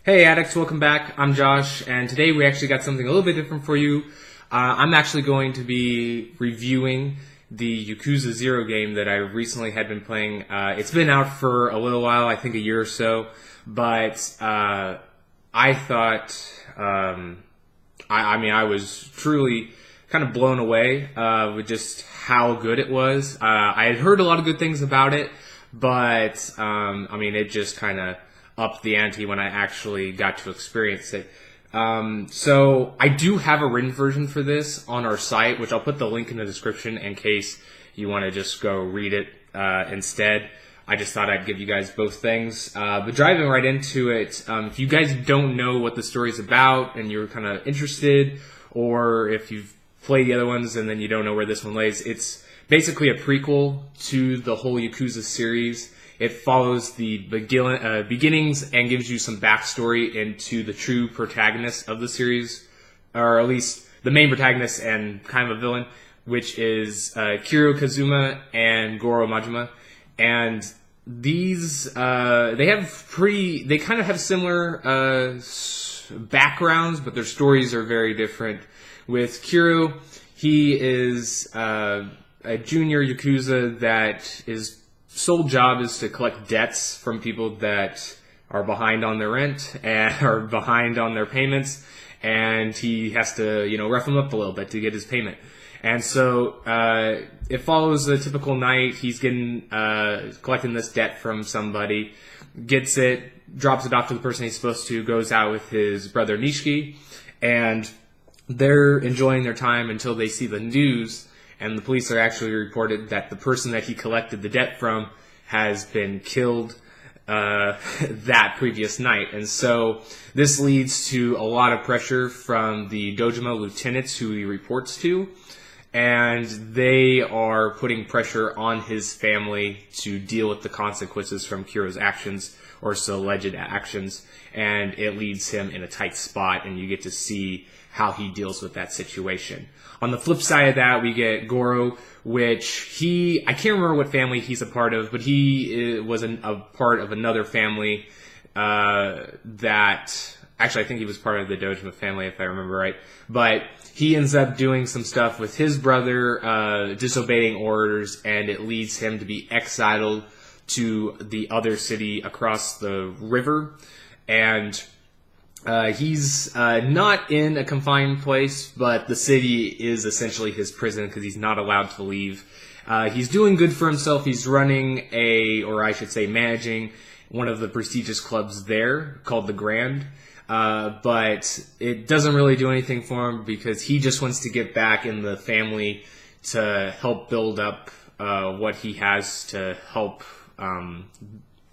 Hey Addicts, welcome back. I'm Josh, and today we actually got something a little bit different for you. I'm actually going to be reviewing the Yakuza 0 game that I recently had been playing. It's been out for a little while, I think a year or so, but I thought, I was truly kind of blown away with just how good it was. I had heard a lot of good things about it, but it just kind of upped the ante when I actually got to experience it. So I do have a written version for this on our site, which I'll put the link in the description in case you want to just go read it instead. I just thought I'd give you guys both things. But driving right into it, if you guys don't know what the story's about and you're kind of interested, or if you've played the other ones and then you don't know where this one lays, it's basically a prequel to the whole Yakuza series. It follows the beginnings and gives you some backstory into the true protagonist of the series, or at least the main protagonist and kind of a villain, which is Kiryu Kazuma and Goro Majima. And these they kind of have similar backgrounds, but their stories are very different. With Kiryu, he is a junior Yakuza that his sole job is to collect debts from people that are behind on their rent and are behind on their payments, and he has to, rough them up a little bit to get his payment. And so it follows a typical night. He's getting collecting this debt from somebody, gets it, drops it off to the person he's supposed to, goes out with his brother Nishiki, and they're enjoying their time until they see the news. And the police are actually reported that the person that he collected the debt from has been killed that previous night. And so this leads to a lot of pressure from the Dojima lieutenants who he reports to. And they are putting pressure on his family to deal with the consequences from Kiryu's actions, or his alleged actions. And it leaves him in a tight spot, and you get to see how he deals with that situation. On the flip side of that, we get Goro, which I can't remember what family he's a part of, but he was a part of another family actually, I think he was part of the Dojima family, if I remember right. But he ends up doing some stuff with his brother, disobeying orders, and it leads him to be exiled to the other city across the river. And he's not in a confined place, but the city is essentially his prison because he's not allowed to leave. He's doing good for himself. He's running managing one of the prestigious clubs there called the Grand. But it doesn't really do anything for him because he just wants to get back in the family to help build up what he has to help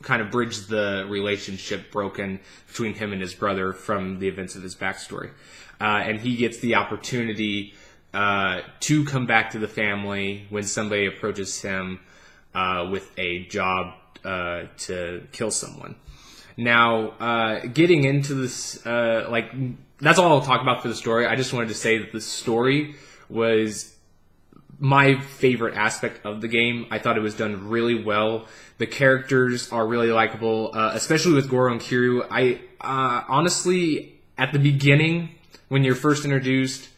kind of bridge the relationship broken between him and his brother from the events of his backstory. And he gets the opportunity to come back to the family when somebody approaches him with a job to kill someone. Now, getting into this, that's all I'll talk about for the story. I just wanted to say that the story was my favorite aspect of the game. I thought it was done really well. The characters are really likable, especially with Goro and Kiryu. Honestly, at the beginning, when you're first introduced,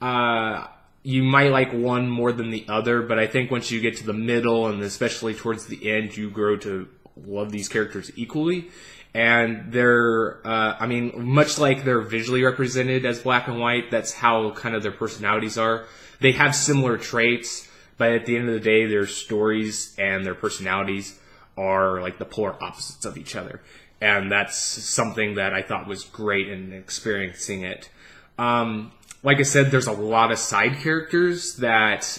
you might like one more than the other, but I think once you get to the middle, and especially towards the end, you grow to love these characters equally. And they're, much like they're visually represented as black and white, that's how kind of their personalities are. They have similar traits, but at the end of the day, their stories and their personalities are like the polar opposites of each other. And that's something that I thought was great in experiencing it. Like I said, there's a lot of side characters that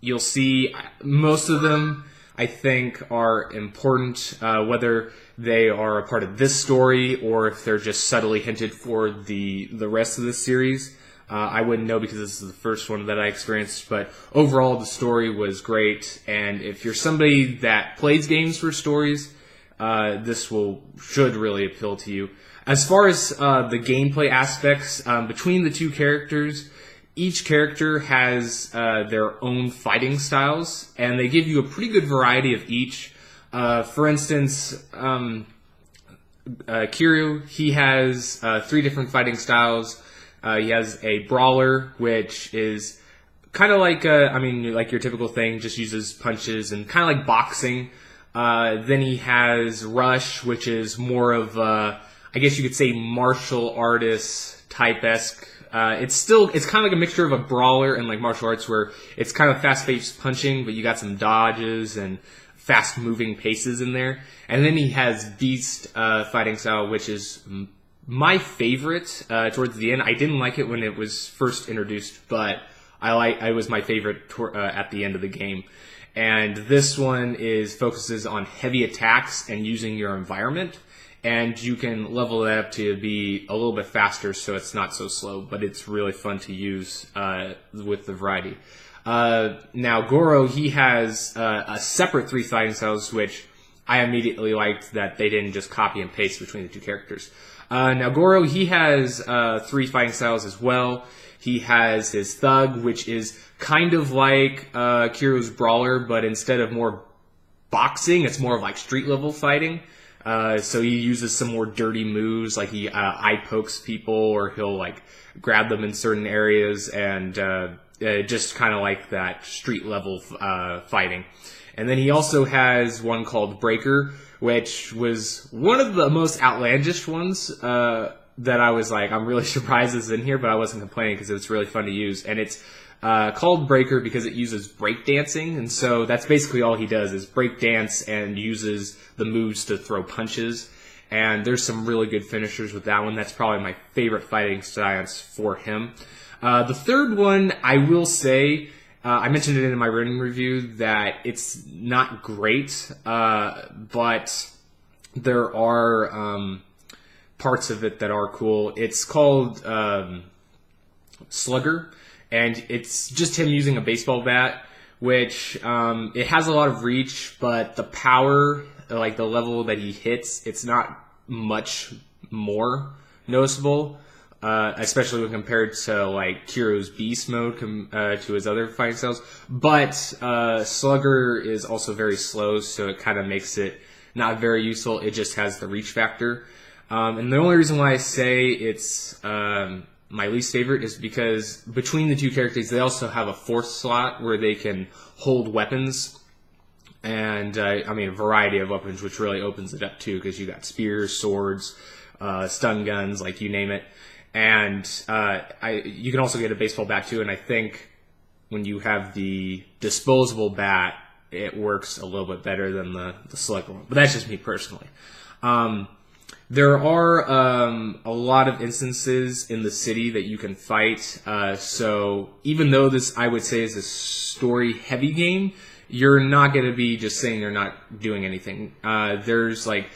you'll see. Most of them, I think, are important, whether they are a part of this story or if they're just subtly hinted for the rest of the series. I wouldn't know because this is the first one that I experienced, but overall the story was great. And if you're somebody that plays games for stories, this should really appeal to you. As far as the gameplay aspects, between the two characters, each character has their own fighting styles, and they give you a pretty good variety of each. For instance, Kiryu, he has 3 different fighting styles. He has a brawler, which is kind of like, like your typical thing, just uses punches and kind of like boxing. Then he has Rush, which is more of, I guess you could say martial artist type-esque. It's kind of like a mixture of a brawler and like martial arts, where it's kind of fast-paced punching, but you got some dodges and fast-moving paces in there. And then he has Beast fighting style, which is my favorite towards the end. I didn't like it when it was first introduced, but it was my favorite at the end of the game. And this one focuses on heavy attacks and using your environment. And you can level it up to be a little bit faster, so it's not so slow, but it's really fun to use with the variety. Now, Goro, he has a separate 3 fighting styles, which I immediately liked that they didn't just copy and paste between the 2 characters. Now, Goro, he has 3 fighting styles as well. He has his Thug, which is kind of like Kiryu's Brawler, but instead of more boxing, it's more of like street-level fighting. So he uses some more dirty moves, like he eye pokes people, or he'll like grab them in certain areas, and just kind of like that street level fighting. And then he also has one called Breaker, which was one of the most outlandish ones that I was like, I'm really surprised it's in here, but I wasn't complaining because it's really fun to use. And it's called Breaker because it uses breakdancing, and so that's basically all he does is breakdance and uses the moves to throw punches. And there's some really good finishers with that one. That's probably my favorite fighting stance for him. The third one, I will say, I mentioned it in my rating review that it's not great, but there are parts of it that are cool. It's called Slugger, and it's just him using a baseball bat, which it has a lot of reach, but the power, like the level that he hits, it's not much more noticeable, especially when compared to like Kiryu's Beast mode to his other fighting styles. But Slugger is also very slow, so it kind of makes it not very useful. It just has the reach factor. And the only reason why I say it's my least favorite is because between the 2 characters, they also have a 4th slot where they can hold weapons. And, a variety of weapons, which really opens it up, too, because you got spears, swords, stun guns, like you name it. And you can also get a baseball bat, too, and I think when you have the disposable bat, it works a little bit better than the slugger one. But that's just me personally. There are a lot of instances in the city that you can fight. So even though this, I would say, is a story-heavy game, you're not going to be just sitting there not doing anything. There's like,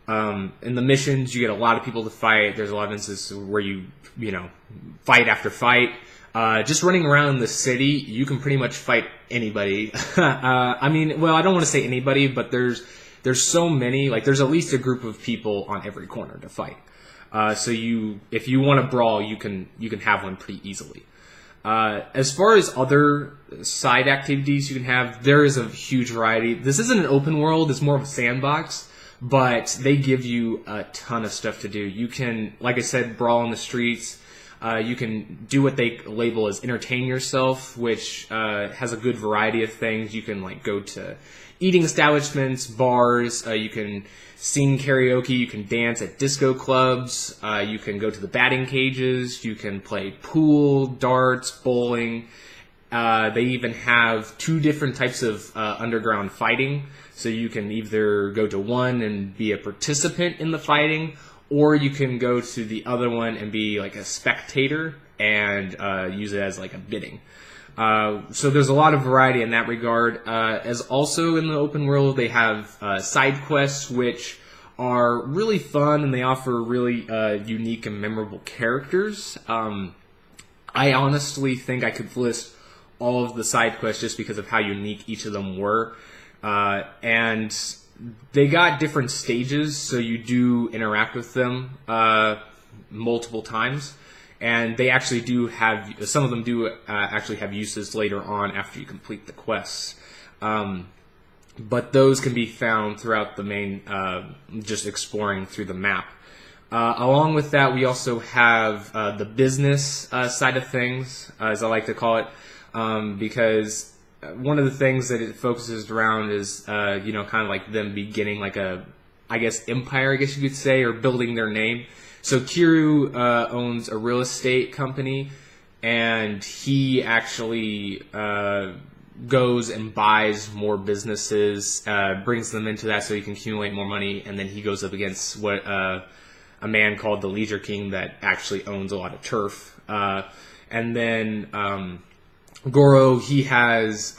in the missions, you get a lot of people to fight. There's a lot of instances where you fight after fight. Just running around the city, you can pretty much fight anybody. I don't want to say anybody, but there's so many, like there's at least a group of people on every corner to fight. So if you want to brawl, you can have one pretty easily. As far as other side activities you can have, there is a huge variety. This isn't an open world, it's more of a sandbox, but they give you a ton of stuff to do. You can, like I said, brawl in the streets. You can do what they label as entertain yourself, which has a good variety of things. You can like go to eating establishments, bars, you can sing karaoke, you can dance at disco clubs, you can go to the batting cages, you can play pool, darts, bowling. They even have 2 different types of underground fighting, so you can either go to one and be a participant in the fighting, or you can go to the other one and be like a spectator and use it as like a bidding. So there's a lot of variety in that regard. As also in the open world, they have side quests, which are really fun, and they offer really unique and memorable characters. I honestly think I could list all of the side quests just because of how unique each of them were. And they got different stages, so you do interact with them multiple times. And they actually do have, some of them do actually have uses later on after you complete the quests. but those can be found throughout the main, just exploring through the map. Along with that, we also have the business side of things, as I like to call it, because one of the things that it focuses around is, kind of like them beginning like a, I guess, empire, I guess you could say, or building their name. So Kiryu owns a real estate company, and he actually goes and buys more businesses, brings them into that so he can accumulate more money, and then he goes up against what a man called the Leisure King that actually owns a lot of turf. And then Goro, he has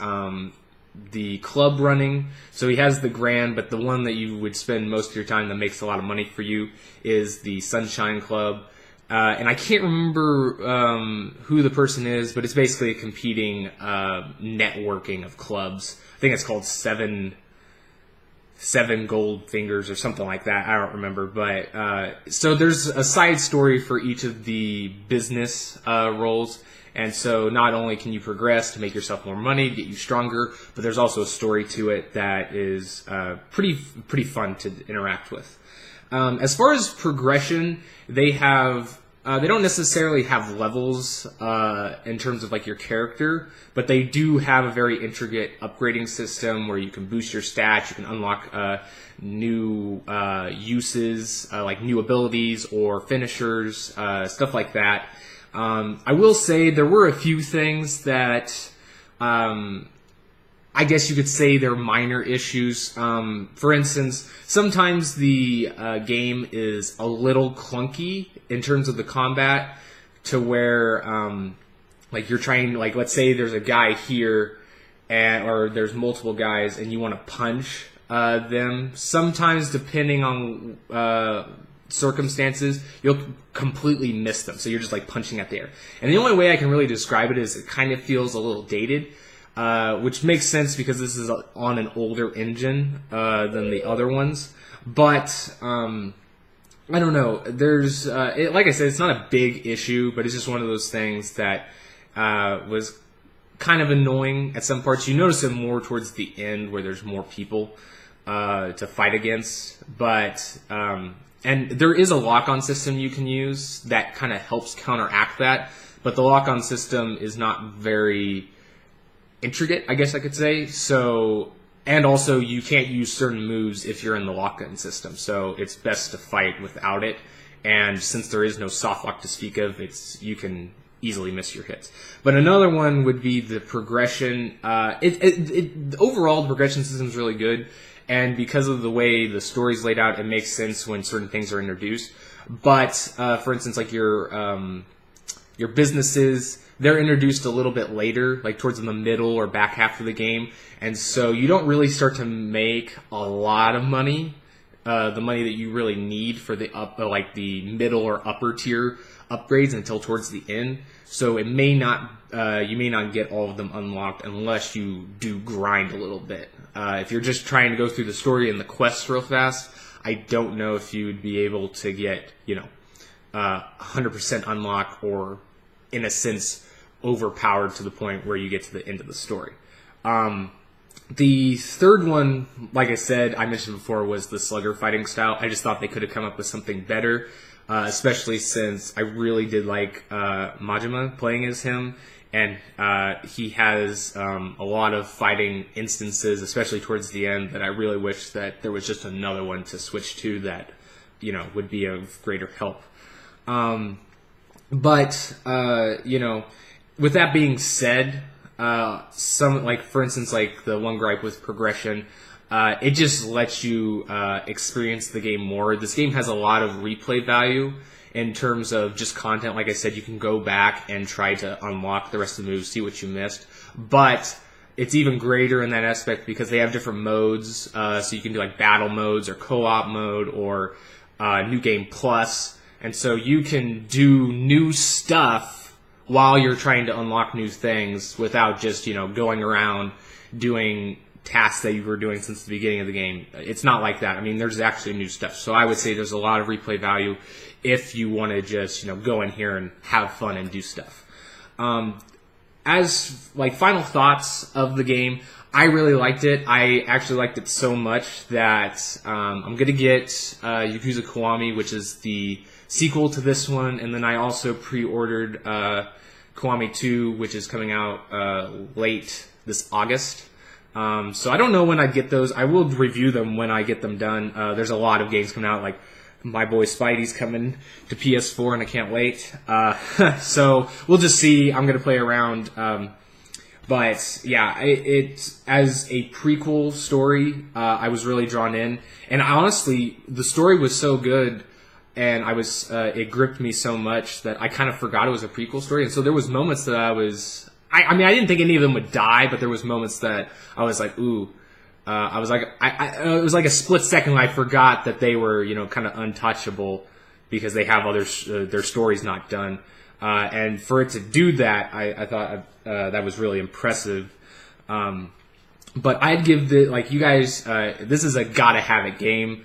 the club running, so he has the Grand, but the one that you would spend most of your time that makes a lot of money for you is the Sunshine Club. And I can't remember who the person is, but it's basically a competing networking of clubs. I think it's called Seven Gold Fingers or something like that. I don't remember. But so there's a side story for each of the business roles. And so not only can you progress to make yourself more money, get you stronger, but there's also a story to it that is pretty fun to interact with. As far as progression, they don't necessarily have levels in terms of like your character, but they do have a very intricate upgrading system where you can boost your stats, you can unlock new uses, like new abilities or finishers, stuff like that. I will say there were a few things that I guess you could say they're minor issues. For instance, sometimes the game is a little clunky in terms of the combat, to where like you're trying, like let's say there's a guy here, or there's multiple guys, and you want to punch them. Sometimes, depending on circumstances, you'll completely miss them, so you're just like punching at the air. And the only way I can really describe it is it kind of feels a little dated. Which makes sense because this is on an older engine than the other ones. But I don't know. There's like I said, it's not a big issue, but it's just one of those things that was kind of annoying at some parts. You notice it more towards the end where there's more people to fight against. But and there is a lock-on system you can use that kind of helps counteract that. But the lock-on system is not very intricate, I guess I could say. So, and also you can't use certain moves if you're in the lock-in system. So it's best to fight without it. And since there is no soft lock to speak of, you can easily miss your hits. But another one would be the progression. Overall, the progression system is really good. And because of the way the story's laid out, it makes sense when certain things are introduced. But, for instance, like your businesses, they're introduced a little bit later, like towards the middle or back half of the game. And so you don't really start to make a lot of money, the money that you really need for the the middle or upper tier upgrades until towards the end. So it may not, you may not get all of them unlocked unless you do grind a little bit. If you're just trying to go through the story and the quests real fast, I don't know if you would be able to get, 100% unlock, or in a sense overpowered to the point where you get to the end of the story. The third one, like I said, I mentioned before, was the slugger fighting style. I just thought they could have come up with something better, especially since I really did like Majima playing as him, and he has a lot of fighting instances, especially towards the end, that I really wish that there was just another one to switch to that, would be of greater help. With that being said, some, like, for instance, like the one gripe with progression, it just lets you experience the game more. This game has a lot of replay value in terms of just content. Like I said, you can go back and try to unlock the rest of the moves, see what you missed. But it's even greater in that aspect because they have different modes. So you can do like battle modes or co-op mode or New Game Plus. And so you can do new stuff while you're trying to unlock new things without just, going around doing tasks that you were doing since the beginning of the game. It's not like that. I mean, there's actually new stuff. So I would say there's a lot of replay value if you want to just, go in here and have fun and do stuff. As like final thoughts of the game, I really liked it. I actually liked it so much that I'm going to get Yakuza Kiwami, which is the sequel to this one, and then I also pre-ordered Kiwami 2, which is coming out late this August. So I don't know when I'd get those. I will review them when I get them done. There's a lot of games coming out, like my boy Spidey's coming to PS4, and I can't wait. So we'll just see. I'm going to play around. But yeah, it as a prequel story, I was really drawn in, and honestly, the story was so good, and it gripped me so much that I kind of forgot it was a prequel story. And so there was moments that I mean, I didn't think any of them would die, but there was moments that I was like, ooh, it was like a split second. I forgot that they were, kind of untouchable because they have their stories not done. And for it to do that, I thought that was really impressive. But I'd give you guys, this is a gotta have it game.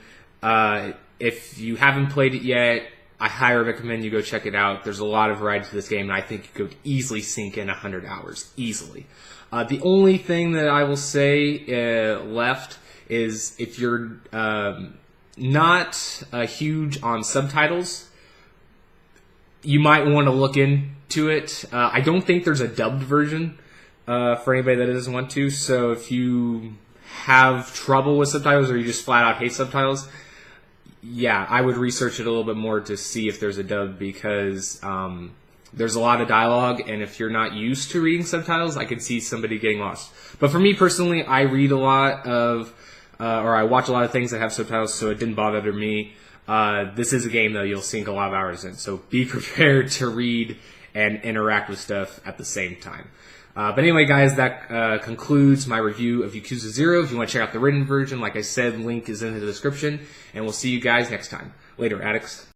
If you haven't played it yet, I highly recommend you go check it out. There's a lot of variety to this game, and I think you could easily sink in 100 hours. Easily. The only thing that I will say left is if you're not huge on subtitles, you might want to look into it. I don't think there's a dubbed version for anybody that doesn't want to. So if you have trouble with subtitles or you just flat out hate subtitles, yeah, I would research it a little bit more to see if there's a dub, because there's a lot of dialogue, and if you're not used to reading subtitles, I could see somebody getting lost. But for me personally, I read a lot of, or I watch a lot of things that have subtitles, so it didn't bother me. This is a game, though, you'll sink a lot of hours in, so be prepared to read and interact with stuff at the same time. But anyway, guys, that concludes my review of Yakuza 0. If you want to check out the written version, like I said, link is in the description, and we'll see you guys next time. Later, Addicts.